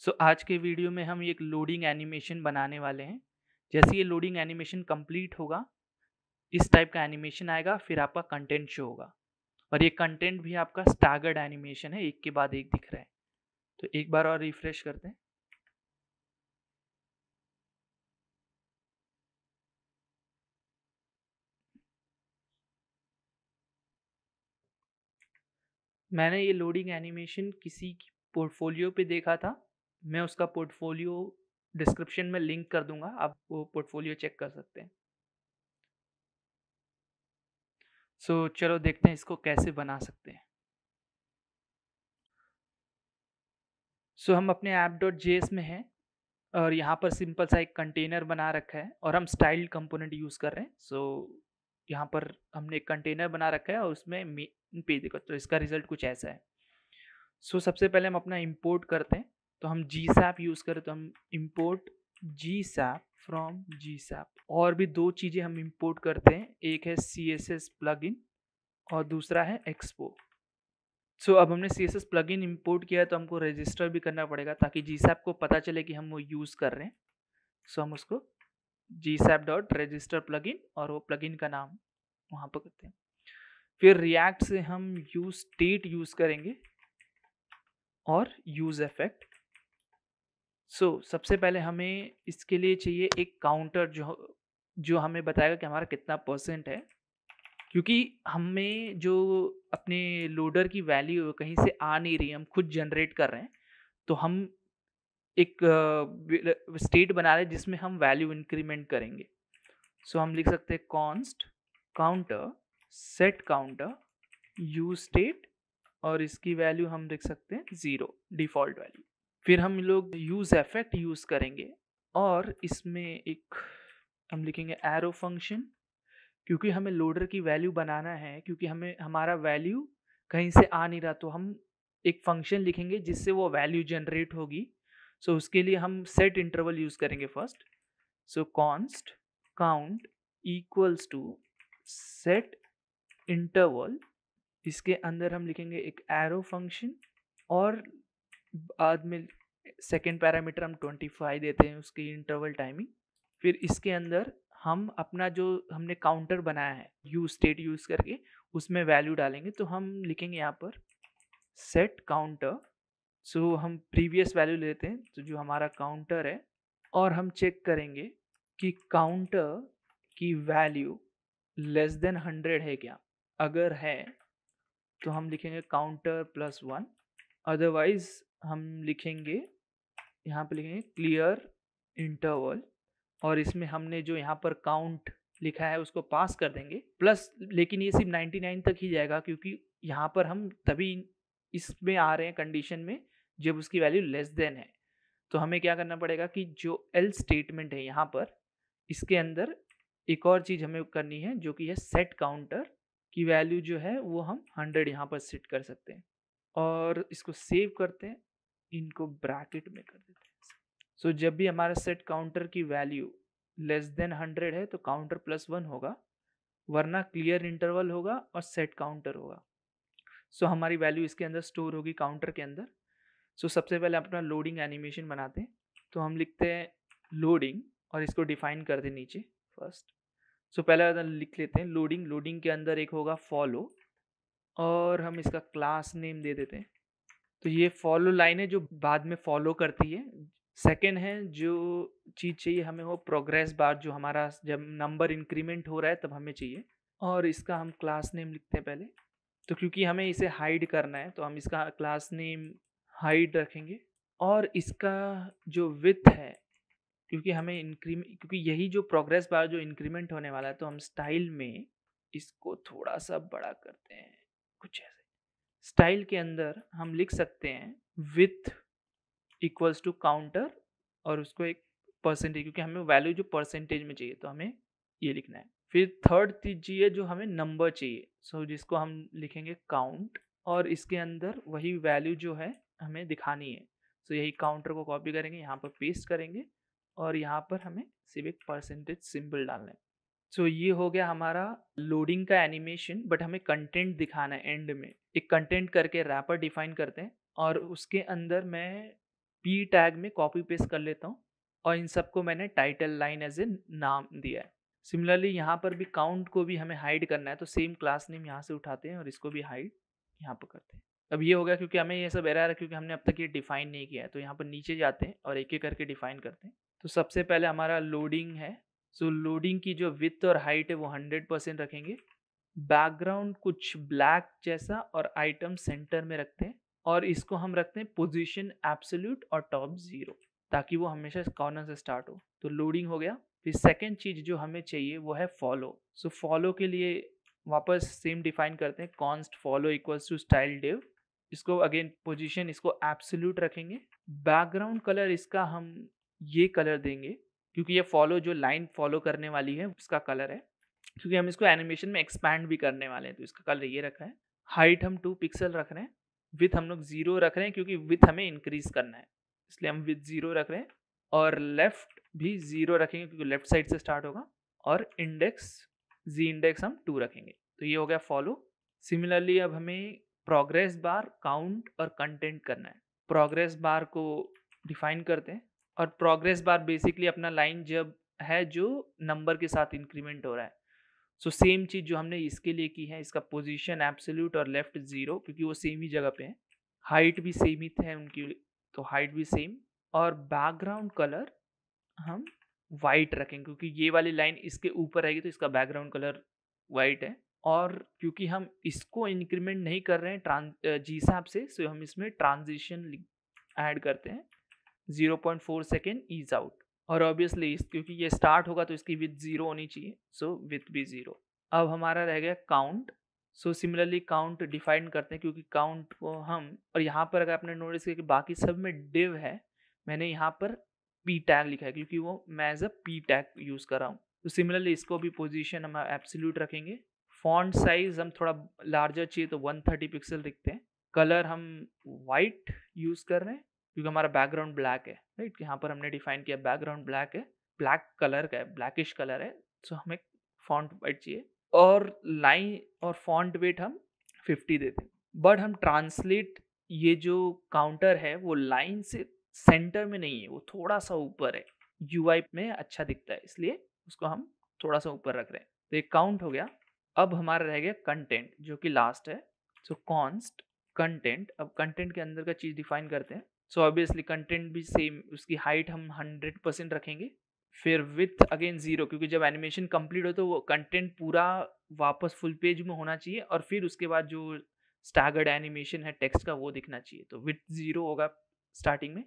आज के वीडियो में हम एक लोडिंग एनिमेशन बनाने वाले हैं। जैसे ये लोडिंग एनिमेशन कंप्लीट होगा, इस टाइप का एनिमेशन आएगा, फिर आपका कंटेंट शो होगा। और ये कंटेंट भी आपका स्टैगर्ड एनिमेशन है, एक के बाद एक दिख रहा है। तो एक बार और रिफ्रेश करते हैं। मैंने ये लोडिंग एनिमेशन किसी की पोर्टफोलियो पे देखा था। मैं उसका पोर्टफोलियो डिस्क्रिप्शन में लिंक कर दूंगा, आप वो पोर्टफोलियो चेक कर सकते हैं। चलो देखते हैं इसको कैसे बना सकते हैं। हम अपने app.js में हैं और यहाँ पर सिंपल सा एक कंटेनर बना रखा है और हम स्टाइल कंपोनेंट यूज़ कर रहे हैं। यहाँ पर हमने एक कंटेनर बना रखा है और उसमें मेन पेज देखो, तो इसका रिजल्ट कुछ ऐसा है। सबसे पहले हम अपना इंपोर्ट करते हैं। तो हम GSAP यूज़ करें तो हम इंपोर्ट GSAP फ्रॉम GSAP। और भी दो चीज़ें हम इंपोर्ट करते हैं, एक है CSS प्लगइन और दूसरा है एक्सपो। अब हमने CSS प्लगइन इंपोर्ट किया है तो हमको रजिस्टर भी करना पड़ेगा ताकि GSAP को पता चले कि हम वो यूज़ कर रहे हैं। हम उसको gsap.register प्लगइन और वो प्लगइन का नाम वहाँ पर करते हैं। फिर रिएक्ट से हम यूज स्टेट यूज़ करेंगे और यूज इफेक्ट। सबसे पहले हमें इसके लिए चाहिए एक काउंटर जो जो हमें बताएगा कि हमारा कितना परसेंट है, क्योंकि हमें जो अपने लोडर की वैल्यू कहीं से आ नहीं रही, हम खुद जनरेट कर रहे हैं। तो हम एक स्टेट बना रहे हैं जिसमें हम वैल्यू इंक्रीमेंट करेंगे। हम लिख सकते हैं const counter set counter use state और इसकी वैल्यू हम लिख सकते हैं 0 डिफॉल्ट वैल्यू। फिर हम लोग यूज इफेक्ट यूज करेंगे और इसमें एक हम लिखेंगे एरो फंक्शन, क्योंकि हमें लोडर की वैल्यू बनाना है, क्योंकि हमें हमारा वैल्यू कहीं से आ नहीं रहा, तो हम एक फंक्शन लिखेंगे जिससे वो वैल्यू जनरेट होगी। उसके लिए हम सेट इंटरवल यूज करेंगे first. Const count equals to set interval, इसके अंदर हम लिखेंगे एक एरो फंक्शन और बाद में सेकेंड पैरामीटर हम 25 देते हैं उसकी इंटरवल टाइमिंग। फिर इसके अंदर हम अपना जो हमने काउंटर बनाया है यूज स्टेट यूज करके उसमें वैल्यू डालेंगे। तो हम लिखेंगे यहाँ पर सेट काउंटर। हम प्रीवियस वैल्यू लेते हैं तो जो हमारा काउंटर है, और हम चेक करेंगे कि काउंटर की वैल्यू लेस देन 100 है क्या। अगर है तो हम लिखेंगे काउंटर +1, अदरवाइज हम लिखेंगे यहाँ पे लिखेंगे क्लियर इंटरवल और इसमें हमने जो यहाँ पर काउंट लिखा है उसको पास कर देंगे प्लस। लेकिन ये सिर्फ 99 तक ही जाएगा, क्योंकि यहाँ पर हम तभी इसमें आ रहे हैं कंडीशन में जब उसकी वैल्यू लेस देन है। तो हमें क्या करना पड़ेगा कि जो एल स्टेटमेंट है यहाँ पर, इसके अंदर एक और चीज़ हमें करनी है जो कि है सेट काउंटर की वैल्यू जो है वो हम 100 यहाँ पर सेट कर सकते हैं और इसको सेव करते हैं, इनको ब्रैकेट में कर देते हैं। जब भी हमारा सेट काउंटर की वैल्यू लेस देन 100 है तो काउंटर +1 होगा, वरना क्लियर इंटरवल होगा और सेट काउंटर होगा। हमारी वैल्यू इसके अंदर स्टोर होगी काउंटर के अंदर। सबसे पहले अपना लोडिंग एनिमेशन बनाते हैं। तो हम लिखते हैं लोडिंग और इसको डिफाइन कर दें नीचे फर्स्ट। पहले लिख लेते हैं लोडिंग। लोडिंग के अंदर एक होगा फॉलो और हम इसका क्लास नेम दे देते हैं। तो ये फॉलो लाइन है जो बाद में फॉलो करती है। सेकेंड है जो चीज़ चाहिए हमें वो प्रोग्रेस बार, जो हमारा जब नंबर इंक्रीमेंट हो रहा है तब हमें चाहिए, और इसका हम क्लास नेम लिखते हैं पहले। तो क्योंकि हमें इसे हाइड करना है तो हम इसका क्लास नेम हाइड रखेंगे। और इसका जो विथ है, क्योंकि हमें क्योंकि यही जो प्रोग्रेस बार जो इंक्रीमेंट होने वाला है, तो हम स्टाइल में इसको थोड़ा सा बड़ा करते हैं कुछ ऐसे। स्टाइल के अंदर हम लिख सकते हैं विथ इक्वल्स टू काउंटर और उसको एक परसेंटेज, क्योंकि हमें वैल्यू जो परसेंटेज में चाहिए तो हमें ये लिखना है। फिर थर्ड चीज चाहिए जो हमें नंबर चाहिए, जिसको हम लिखेंगे काउंट और इसके अंदर वही वैल्यू जो है हमें दिखानी है। यही काउंटर को कॉपी करेंगे, यहाँ पर पेस्ट करेंगे और यहाँ पर हमें सिर्फ एक परसेंटेज सिंबल डालना है। ये हो गया हमारा लोडिंग का एनिमेशन, बट हमें कंटेंट दिखाना है एंड में। एक कंटेंट करके रैपर डिफाइन करते हैं और उसके अंदर मैं पी टैग में कॉपी पेस्ट कर लेता हूँ और इन सबको मैंने टाइटल लाइन एज ए नाम दिया है। सिमिलरली यहाँ पर भी काउंट को भी हमें हाइड करना है, तो सेम क्लास नेम यहाँ से उठाते हैं और इसको भी हाइड यहाँ पर करते हैं। अब ये हो गया क्योंकि हमें ये सब एरर है क्योंकि हमने अब तक ये डिफाइन नहीं किया है। तो यहाँ पर नीचे जाते हैं और एक एक करके डिफाइन करते हैं। तो सबसे पहले हमारा लोडिंग है। सो लोडिंग की जो विड्थ और हाइट है वो 100% रखेंगे। बैकग्राउंड कुछ ब्लैक जैसा और आइटम सेंटर में रखते हैं और इसको हम रखते हैं पोजीशन एब्सोल्यूट और टॉप 0 ताकि वो हमेशा कॉर्नर से स्टार्ट हो। तो लोडिंग हो गया। फिर सेकेंड चीज जो हमें चाहिए वो है फॉलो। सो फॉलो के लिए वापस सेम डिफाइन करते हैं, const follow equals to style div. इसको अगेन पोजीशन इसको एब्सोल्यूट रखेंगे। बैकग्राउंड कलर इसका हम ये कलर देंगे क्योंकि ये फॉलो जो लाइन फॉलो करने वाली है उसका कलर है, क्योंकि हम इसको एनिमेशन में एक्सपैंड भी करने वाले हैं तो इसका कलर ये रखा है। हाइट हम 2 पिक्सल रख रहे हैं। विथ हम लोग 0 रख रहे हैं क्योंकि विथ हमें इंक्रीज करना है, इसलिए हम विथ 0 रख रहे हैं। और लेफ्ट भी 0 रखेंगे क्योंकि लेफ्ट साइड से स्टार्ट होगा। और इंडेक्स जी इंडेक्स हम 2 रखेंगे। तो ये हो गया फॉलो। सिमिलरली अब हमें प्रोग्रेस बार, काउंट और कंटेंट करना है। प्रोग्रेस बार को डिफाइन करते हैं और प्रोग्रेस बार बेसिकली अपना लाइन जब है जो नंबर के साथ इंक्रीमेंट हो रहा है। सो सेम चीज जो हमने इसके लिए की है, इसका पोजीशन एब्सोल्यूट और लेफ्ट 0 क्योंकि वो सेम ही जगह पे है। हाइट भी सेम ही है उनकी, तो हाइट भी सेम। और बैकग्राउंड कलर हम वाइट रखेंगे क्योंकि ये वाली लाइन इसके ऊपर आएगी तो इसका बैकग्राउंड कलर वाइट है। और क्योंकि हम इसको इंक्रीमेंट नहीं कर रहे हैं जी हिसाब से, सो हम इसमें ट्रांजिशन ऐड करते हैं 0.4 सेकेंड ईज आउट। और ऑब्वियसली क्योंकि ये स्टार्ट होगा तो इसकी विथ 0 होनी चाहिए, सो विथ भी 0। अब हमारा रह गया count. So similarly count define करते हैं क्योंकि काउंट को हम, और यहाँ पर अगर आपने नोटिस किया कि बाकी सब में डिव है, मैंने यहाँ पर पी टैग लिखा है क्योंकि वो मैं as a P tag use कर रहा हूँ। तो सिमिलरली इसको भी पोजीशन हम एब्सोल्यूट रखेंगे। फॉन्ट साइज हम थोड़ा लार्जर चाहिए तो 130 पिक्सल लिखते हैं। कलर हम वाइट यूज कर रहे हैं क्योंकि हमारा बैकग्राउंड ब्लैक है, राइट। यहाँ पर हमने डिफाइन किया बैकग्राउंड ब्लैक है, ब्लैक कलर का है, ब्लैकिश कलर है, सो हमें फॉन्ट वाइट चाहिए। और लाइन और फॉन्ट वेट हम 50 देते हैं। बट हम ट्रांसलेट, ये जो काउंटर है वो लाइन से सेंटर में नहीं है, वो थोड़ा सा ऊपर है। यूआई में अच्छा दिखता है इसलिए उसको हम थोड़ा सा ऊपर रख रहे हैं। तो एक काउंट हो गया। अब हमारा रह गया कंटेंट जो कि लास्ट है। सो कॉन्स्ट कंटेंट। अब कंटेंट के अंदर का चीज डिफाइन करते हैं। सो ऑब्वियसली कंटेंट भी सेम, उसकी हाइट हम 100% रखेंगे। फिर विथ अगेन 0 क्योंकि जब एनिमेशन कंप्लीट हो तो वो कंटेंट पूरा वापस फुल पेज में होना चाहिए और फिर उसके बाद जो स्टैगर्ड एनिमेशन है टेक्स्ट का वो दिखना चाहिए। तो विथ 0 होगा स्टार्टिंग में।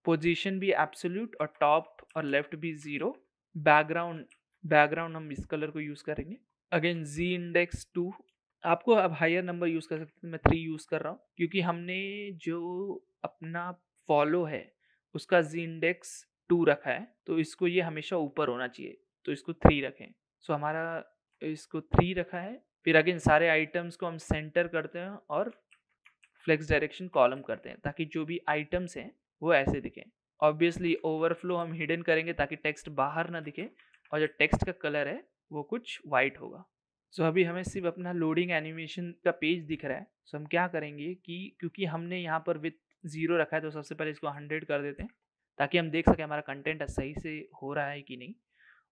पोजीशन भी एब्सोल्यूट और टॉप और लेफ्ट भी 0। बैकग्राउंड हम इस कलर को यूज करेंगे। अगेन जी इंडेक्स 2। आपको अब हायर नंबर यूज कर सकते हैं, मैं 3 यूज कर रहा हूँ क्योंकि हमने जो अपना फॉलो है उसका जी इंडेक्स 2 रखा है तो इसको ये हमेशा ऊपर होना चाहिए, तो इसको 3 रखें। सो हमारा इसको 3 रखा है। फिर अगेन सारे आइटम्स को हम सेंटर करते हैं और फ्लेक्स डायरेक्शन कॉलम करते हैं ताकि जो भी आइटम्स हैं वो ऐसे दिखें। ऑब्वियसली ओवरफ्लो हम हिडन करेंगे ताकि टेक्स्ट बाहर ना दिखे और जो टेक्स्ट का कलर है वो कुछ वाइट होगा। सो अभी हमें सिर्फ अपना लोडिंग एनिमेशन का पेज दिख रहा है। सो हम क्या करेंगे कि क्योंकि हमने यहाँ पर विथ 0 रखा है तो सबसे पहले इसको 100 कर देते हैं ताकि हम देख सकें हमारा कंटेंट सही से हो रहा है कि नहीं।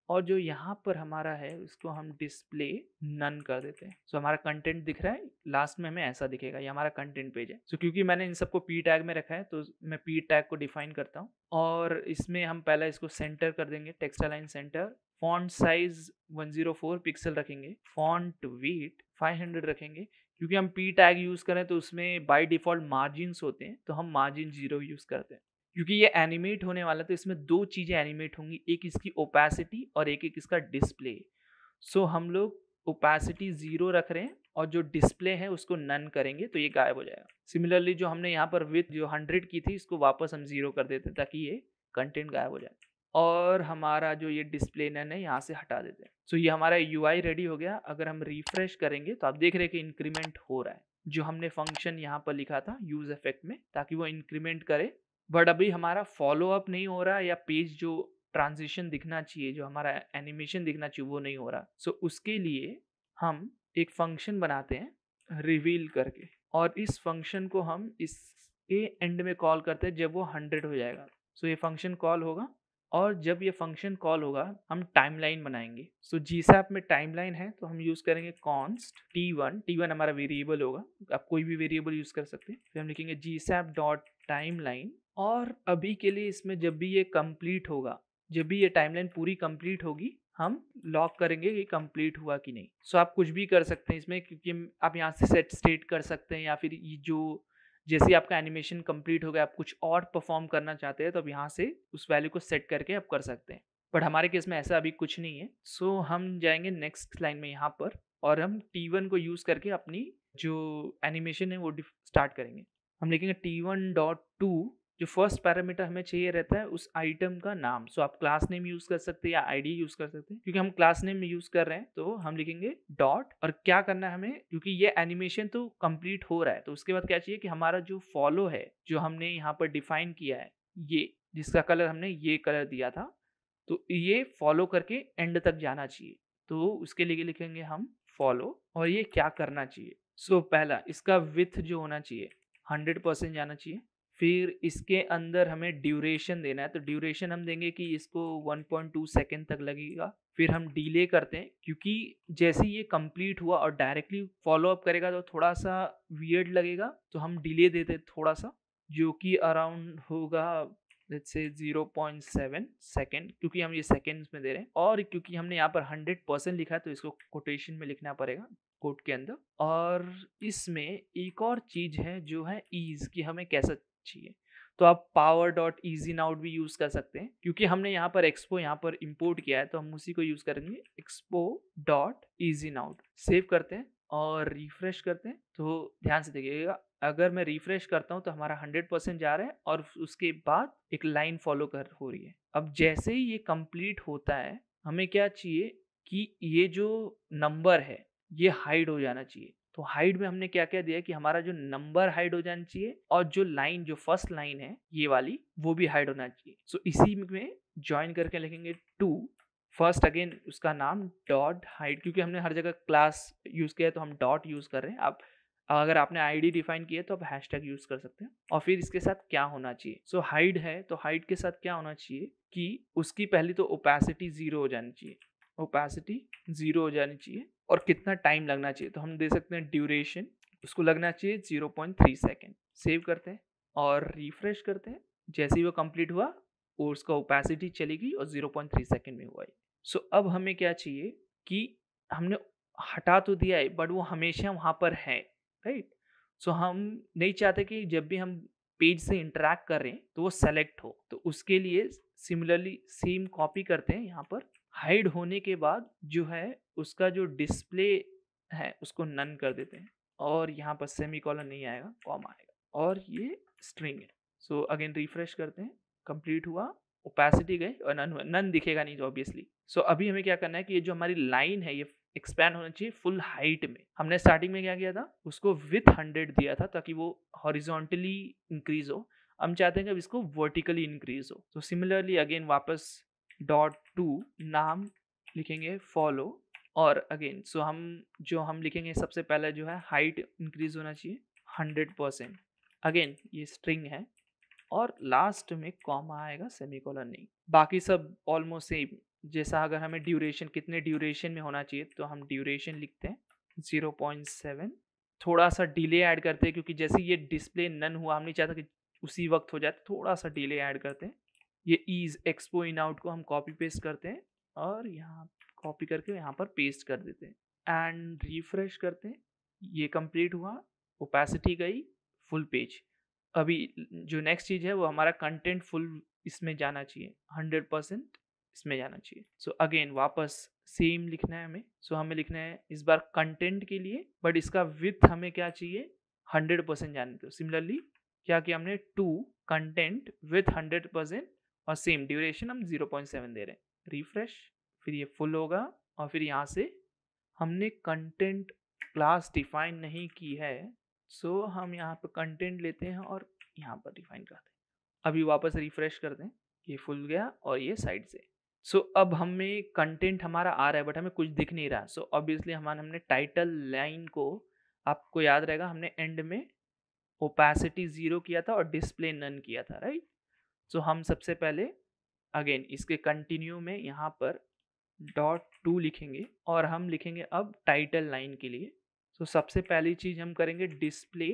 और जो यहाँ पर हमारा है उसको हम डिस्प्ले नन कर देते हैं। सो हमारा कंटेंट दिख रहा है, लास्ट में हमें ऐसा दिखेगा, ये हमारा कंटेंट पेज है। सो क्योंकि मैंने इन सबको पी टैग में रखा है तो मैं पी टैग को डिफाइन करता हूँ और इसमें हम पहले इसको सेंटर कर देंगे, text align centre. Font size 104 pixel रखेंगे। फॉन्ट वेट 500 रखेंगे क्योंकि हम पी टैग यूज करें तो उसमें बाय डिफॉल्ट मार्जिन्स होते हैं तो हम मार्जिन 0 यूज करते हैं। क्योंकि ये एनिमेट होने वाला तो इसमें 2 चीजें एनिमेट होंगी, एक इसकी ओपेसिटी और एक इसका डिस्प्ले। सो हम लोग ओपेसिटी 0 रख रहे हैं और जो डिस्प्ले है उसको नन करेंगे तो ये गायब हो जाएगा। सिमिलरली जो हमने यहाँ पर विथ जो 100 की थी इसको वापस हम 0 कर देते हैं ताकि ये कंटेंट गायब हो जाए। और हमारा जो ये डिस्प्ले नन है यहाँ से हटा देते हैं। सो ये हमारा यूआई रेडी हो गया। अगर हम रिफ्रेश करेंगे तो आप देख रहे हैं कि इंक्रीमेंट हो रहा है, जो हमने फंक्शन यहाँ पर लिखा था यूज इफेक्ट में ताकि वो इंक्रीमेंट करे। बट अभी हमारा फॉलो अप नहीं हो रहा या पेज जो ट्रांजिशन दिखना चाहिए, जो हमारा एनिमेशन दिखना चाहिए वो नहीं हो रहा। सो उसके लिए हम एक फंक्शन बनाते हैं रिवील करके और इस फंक्शन को हम इसके एंड में कॉल करते हैं जब वो 100 हो जाएगा। सो ये फंक्शन कॉल होगा और जब ये फंक्शन कॉल होगा हम टाइमलाइन बनाएंगे। सो जीसैप में टाइमलाइन है तो हम यूज़ करेंगे कॉन्स्ट t1 हमारा वेरिएबल होगा, आप कोई भी वेरिएबल यूज़ कर सकते हैं। फिर हम लिखेंगे जीसैप डॉट टाइमलाइन और अभी के लिए इसमें जब भी ये कंप्लीट होगा, जब भी ये टाइमलाइन पूरी कंप्लीट होगी हम लॉक करेंगे कि कंप्लीट हुआ कि नहीं। सो आप कुछ भी कर सकते हैं इसमें, क्योंकि आप यहाँ से सेट स्टेट कर सकते हैं या फिर ये जो जैसे आपका एनिमेशन कंप्लीट हो गया आप कुछ और परफॉर्म करना चाहते हैं तो अब यहाँ से उस वैल्यू को सेट करके आप कर सकते हैं। बट हमारे केस में ऐसा अभी कुछ नहीं है। सो हम जाएंगे नेक्स्ट लाइन में यहाँ पर और हम t1 को यूज़ करके अपनी जो एनिमेशन है वो स्टार्ट करेंगे। हम लिखेंगे t1.to, जो फर्स्ट पैरामीटर हमें चाहिए रहता है उस आइटम का नाम। सो आप क्लास नेम यूज़ कर सकते हैं या आईडी यूज़ कर सकते हैं। क्योंकि हम क्लास नेम में यूज़ कर रहे हैं तो हम लिखेंगे डॉट, और क्या करना है हमें, क्योंकि ये एनिमेशन तो कंप्लीट हो रहा है तो उसके बाद क्या चाहिए कि हमारा जो फॉलो है जो हमने यहाँ पर डिफाइन किया है, ये जिसका कलर हमने ये कलर दिया था, तो ये फॉलो करके एंड तक जाना चाहिए। तो उसके लिए लिखेंगे हम फॉलो और ये क्या करना चाहिए। सो पहला इसका विथ जो होना चाहिए 100% जाना चाहिए। फिर इसके अंदर हमें ड्यूरेशन देना है तो ड्यूरेशन हम देंगे कि इसको 1.2 सेकेंड तक लगेगा। फिर हम डिले करते हैं क्योंकि जैसे ये कंप्लीट हुआ और डायरेक्टली फॉलो अप करेगा तो थोड़ा सा वियर्ड लगेगा, तो हम डिले देते थोड़ा सा, जो कि अराउंड होगा लेट्स से 0.7 सेकेंड, क्योंकि हम ये सेकेंड्स में दे रहे हैं और क्योंकि हमने यहाँ पर 100% लिखा है तो इसको कोटेशन में लिखना पड़ेगा कोड के अंदर। और इसमें एक और चीज है जो है ईज, कि हमें कैसा चाहिए। तो आप पावर डॉट ईजी नाउट भी यूज कर सकते हैं, क्योंकि हमने यहाँ पर एक्सपो यहाँ पर इंपोर्ट किया है तो हम उसी को यूज करेंगे, एक्सपो डॉट ईजी नाउट। सेव करते हैं और रिफ्रेश करते हैं तो ध्यान से देखिएगा, अगर मैं रिफ्रेश करता हूँ तो हमारा 100% जा रहा है और उसके बाद एक लाइन फॉलो कर हो रही है। अब जैसे ही ये कंप्लीट होता है हमें क्या चाहिए कि ये जो नंबर है ये हाइड हो जाना चाहिए। तो हाइड में हमने क्या क्या दिया कि हमारा जो नंबर हाइड हो जाना चाहिए और जो लाइन, जो फर्स्ट लाइन है ये वाली, वो भी हाइड होना चाहिए। सो इसी में ज्वाइन करके लिखेंगे टू फर्स्ट, अगेन उसका नाम डॉट हाइड, क्योंकि हमने हर जगह क्लास यूज किया है तो हम डॉट यूज कर रहे हैं। आप अगर आपने आईडी डिफाइन किया तो आप हैशटैग यूज कर सकते हैं। और फिर इसके साथ क्या होना चाहिए, सो हाइड है तो हाइड के साथ क्या होना चाहिए कि उसकी पहली तो ओपेसिटी 0 हो जानी चाहिए, ओपेसिटी 0 हो जानी चाहिए। और कितना टाइम लगना चाहिए तो हम दे सकते हैं ड्यूरेशन, उसको लगना चाहिए 0.3 सेकेंड। सेव करते हैं और रिफ्रेश करते हैं, जैसे ही वो कंप्लीट हुआ और उसका ओपेसिटी चलेगी और 0.3 सेकेंड में हुआ है। सो अब हमें क्या चाहिए कि हमने हटा तो दिया है बट वो हमेशा वहाँ पर है, राइट। सो हम नहीं चाहते कि जब भी हम पेज से इंटरेक्ट कर रहे हैं तो वो सेलेक्ट हो, तो उसके लिए सिमिलरली सेम कॉपी करते हैं। यहाँ पर हाइड होने के बाद जो है उसका जो डिस्प्ले है उसको नन कर देते हैं और यहाँ पर सेमीकोलन नहीं आएगा, कॉमा आएगा और ये स्ट्रिंग है। सो अगेन रिफ्रेश करते हैं, कंप्लीट हुआ, ओपेसिटी गई और नन हुआ, नन दिखेगा नहीं तो ऑब्वियसली। सो अभी हमें क्या करना है कि ये जो हमारी लाइन है ये एक्सपैंड होना चाहिए फुल हाइट में। हमने स्टार्टिंग में क्या किया था, उसको विथ 100 दिया था ताकि वो हॉरिजॉन्टली इंक्रीज हो। हम चाहते हैं कि अब इसको वर्टिकली इंक्रीज हो। तो सिमिलरली अगेन वापस डॉट टू नाम लिखेंगे फॉलो और अगेन सो हम लिखेंगे सबसे पहले जो है हाइट इंक्रीज होना चाहिए 100%। अगेन ये स्ट्रिंग है और लास्ट में कॉमा आएगा, सेमीकोलन नहीं। बाकी सब ऑलमोस्ट सेम। जैसा अगर हमें ड्यूरेशन कितने ड्यूरेशन में होना चाहिए तो हम ड्यूरेशन लिखते हैं 0.7। थोड़ा सा डिले ऐड करते हैं क्योंकि जैसे ये डिस्प्ले नन हुआ हम नहीं चाहता कि उसी वक्त हो जाए, थोड़ा सा डिले ऐड करते हैं। ये ईज एक्सपो इन आउट को हम कॉपी पेस्ट करते हैं और यहाँ कॉपी करके यहाँ पर पेस्ट कर देते हैं एंड रिफ्रेश करते हैं। ये कंप्लीट हुआ, ओपेसिटी गई, फुल पेज। अभी जो नेक्स्ट चीज़ है वो हमारा कंटेंट फुल इसमें जाना चाहिए, 100% इसमें जाना चाहिए। सो अगेन वापस सेम लिखना है हमें। सो हमें लिखना है इस बार कंटेंट के लिए, बट इसका विथ हमें क्या चाहिए 100% जाने दो। सिमिलरली क्या किया हमने, टू कंटेंट विथ 100% और सेम ड्यूरेशन हम 0.7 दे रहे हैं। रिफ्रेश, फिर ये फुल होगा और फिर यहाँ से हमने कंटेंट क्लास डिफाइन नहीं की है, सो हम यहाँ पर कंटेंट लेते हैं और यहाँ पर डिफाइन करते हैं। अभी वापस रिफ्रेश करते हैं, ये फुल गया और ये साइड से। सो अब हमें कंटेंट हमारा आ रहा है बट हमें कुछ दिख नहीं रहा। सो ऑब्वियसली हमने टाइटल लाइन को, आपको याद रहेगा हमने एंड में ओपेसिटी 0 किया था और डिस्प्ले नन किया था, राइट? सो हम सबसे पहले अगेन इसके कंटिन्यू में यहाँ पर डॉट टू लिखेंगे और हम लिखेंगे अब टाइटल लाइन के लिए। सो सबसे पहली चीज हम करेंगे डिस्प्ले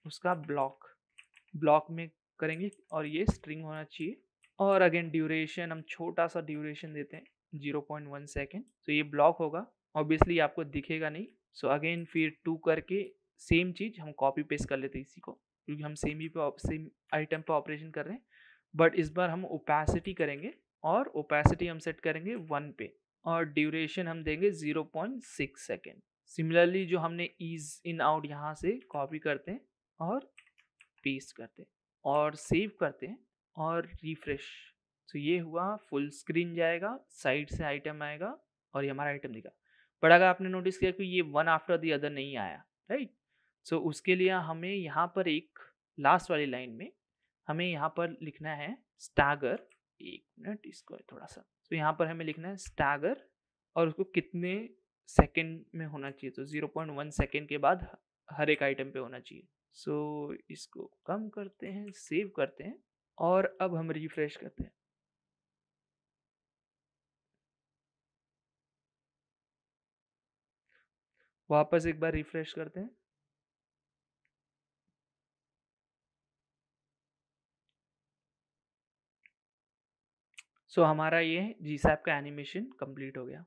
उसका ब्लॉक में करेंगे और ये स्ट्रिंग होना चाहिए। और अगेन ड्यूरेशन हम छोटा सा ड्यूरेशन देते हैं 0.1 सेकेंड। तो ये ब्लॉक होगा, ऑब्वियसली आपको दिखेगा नहीं। सो अगेन फिर 2 करके सेम चीज हम कॉपी पेस्ट कर लेते हैं इसी को, क्योंकि हम सेम आइटम पे ऑपरेशन कर रहे हैं। बट इस बार हम ओपेसिटी करेंगे और ओपेसिटी हम सेट करेंगे 1 पे और ड्यूरेशन हम देंगे 0.6 सेकेंड। सिमिलरली जो हमने ईज इन आउट यहाँ से कॉपी करते हैं और पेस्ट करते हैं और सेव करते हैं और रिफ्रेश। तो ये हुआ, फुल स्क्रीन जाएगा, साइड से आइटम आएगा और ये हमारा आइटम दिखा। बट अगर आपने नोटिस किया कि ये वन आफ्टर द अदर नहीं आया, राइट? सो उसके लिए हमें यहाँ पर एक लास्ट वाली लाइन में हमें यहाँ पर लिखना है स्टैगर। एक मिनट, इसको थोड़ा सा, तो यहाँ पर हमें लिखना है स्टैगर और उसको कितने सेकंड में होना चाहिए, तो 0.1 सेकंड के बाद हर एक आइटम पे होना चाहिए। सो इसको कम करते हैं, सेव करते हैं और अब हम रिफ्रेश करते हैं। वापस एक बार रिफ्रेश करते हैं। सो हमारा ये जी सैप का एनिमेशन कंप्लीट हो गया।